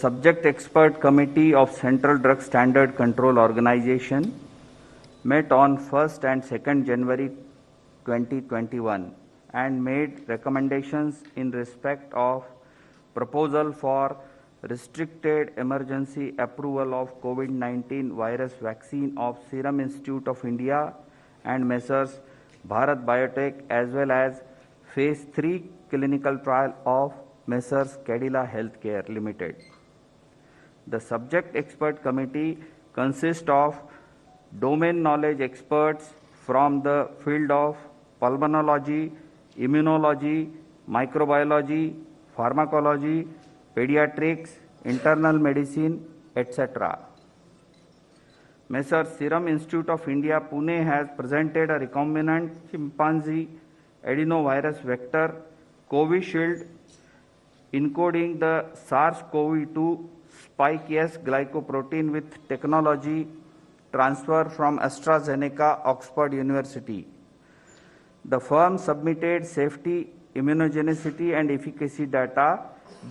subject expert committee of Central Drug Standard Control Organization met on 1st and 2nd January 2021 and made recommendations in respect of proposal for restricted emergency approval of COVID-19 virus vaccine of Serum Institute of India and Messrs. Bharat Biotech, as well as Phase 3 clinical trial of Messrs. Cadila Healthcare Limited. The subject expert committee consists of domain knowledge experts from the field of pulmonology, immunology, microbiology, pharmacology, pediatrics, internal medicine, etc. Messrs. Serum Institute of India, Pune has presented a recombinant chimpanzee adenovirus vector, Covishield, encoding the SARS-CoV-2 spike S glycoprotein with technology transfer from AstraZeneca, Oxford University. The firm submitted safety, immunogenicity and efficacy data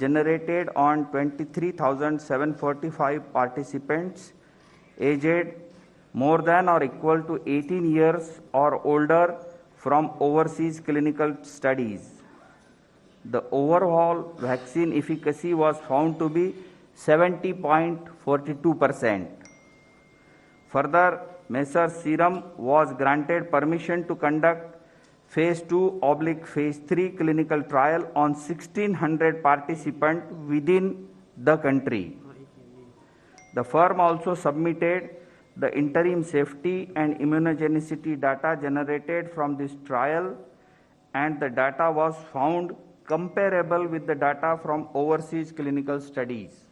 generated on 23,745 participants aged more than or equal to 18 years or older from overseas clinical studies. The overall vaccine efficacy was found to be 70.42%. Further, Messrs. Serum was granted permission to conduct Phase 2/Phase 3 clinical trial on 1,600 participants within the country. The firm also submitted the interim safety and immunogenicity data generated from this trial, and the data was found comparable with the data from overseas clinical studies.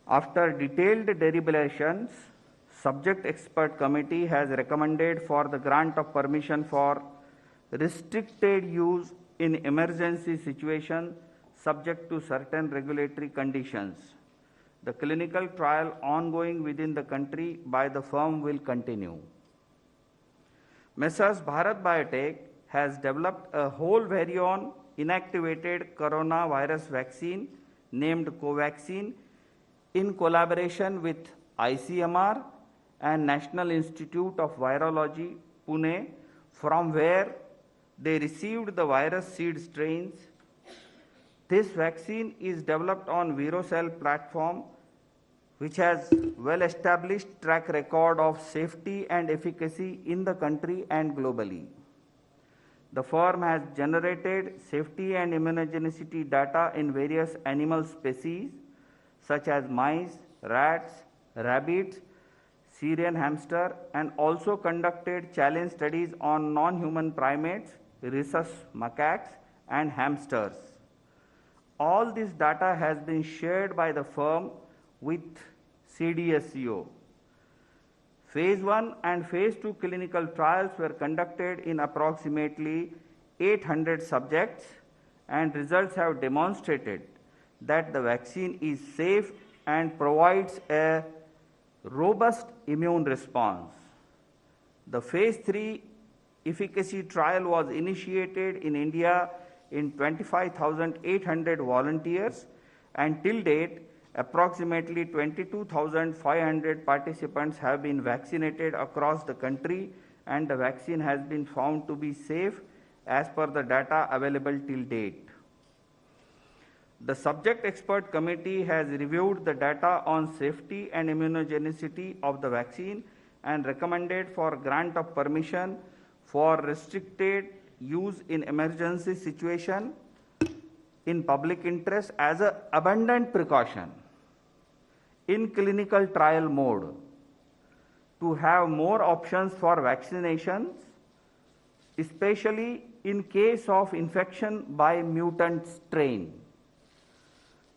After detailed deliberations, subject expert committee has recommended for the grant of permission for restricted use in emergency situation subject to certain regulatory conditions. The clinical trial ongoing within the country by the firm will continue. Messrs. Bharat Biotech has developed a whole virion inactivated coronavirus vaccine named Covaxin in collaboration with ICMR and National Institute of Virology, Pune, from where they received the virus seed strains. This vaccine is developed on ViroCell platform, which has well-established track record of safety and efficacy in the country and globally. The firm has generated safety and immunogenicity data in various animal species such as mice, rats, rabbits, Syrian hamster, and also conducted challenge studies on non-human primates, rhesus macaques, and hamsters. All this data has been shared by the firm with CDSCO. Phase 1 and Phase 2 clinical trials were conducted in approximately 800 subjects, and results have demonstrated that the vaccine is safe and provides a robust immune response. The Phase 3 efficacy trial was initiated in India in 25,800 volunteers, and till date, approximately 22,500 participants have been vaccinated across the country, and the vaccine has been found to be safe as per the data available till date. The subject expert committee has reviewed the data on safety and immunogenicity of the vaccine and recommended for grant of permission for restricted use in emergency situation in public interest as an abundant precaution in clinical trial mode to have more options for vaccinations, especially in case of infection by mutant strain.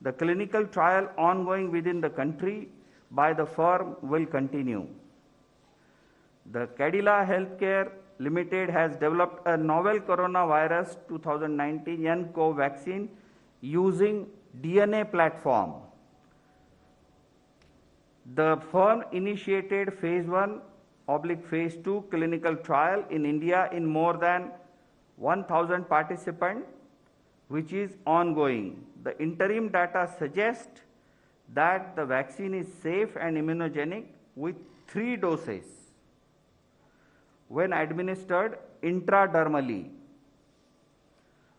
The clinical trial ongoing within the country by the firm will continue. The Cadila Healthcare Limited has developed a novel coronavirus 2019 nCoV vaccine using DNA platform. The firm initiated Phase 1/Phase 2 clinical trial in India in more than 1,000 participants which is ongoing. The interim data suggests that the vaccine is safe and immunogenic with 3 doses when administered intradermally.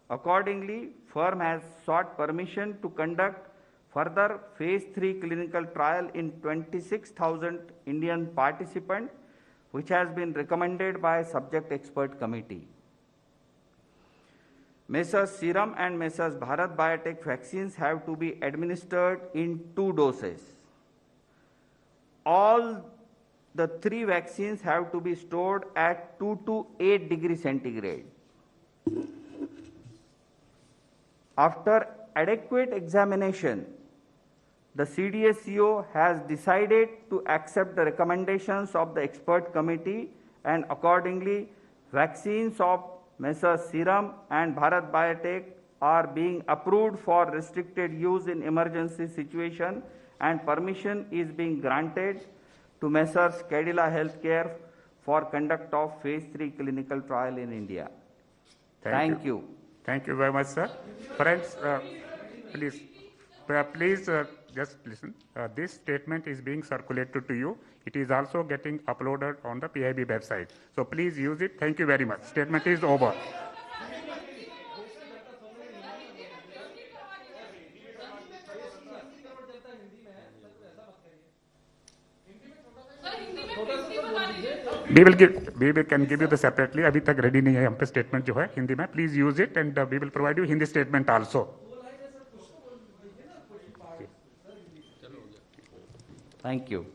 Accordingly, firm has sought permission to conduct further phase 3 clinical trial in 26,000 Indian participants, which has been recommended by subject expert committee. Messrs Serum and Messrs Bharat Biotech vaccines have to be administered in 2 doses. All the 3 vaccines have to be stored at 2 to 8 degrees centigrade. After adequate examination, the CDSCO has decided to accept the recommendations of the expert committee, and accordingly, vaccines of Messrs Serum and Bharat Biotech are being approved for restricted use in emergency situation, and permission is being granted to Messrs Cadila Healthcare for conduct of phase 3 clinical trial in India. Thank you. Thank you very much, sir. Friends, please just listen. This statement is being circulated to you. It is also getting uploaded on the PIB website. So please use it. Thank you very much. Statement is over. We can give you the separately. अभी तक ready नहीं है हम पे statement जो है हिंदी में. Please use it and we will provide you Hindi statement also. Thank you.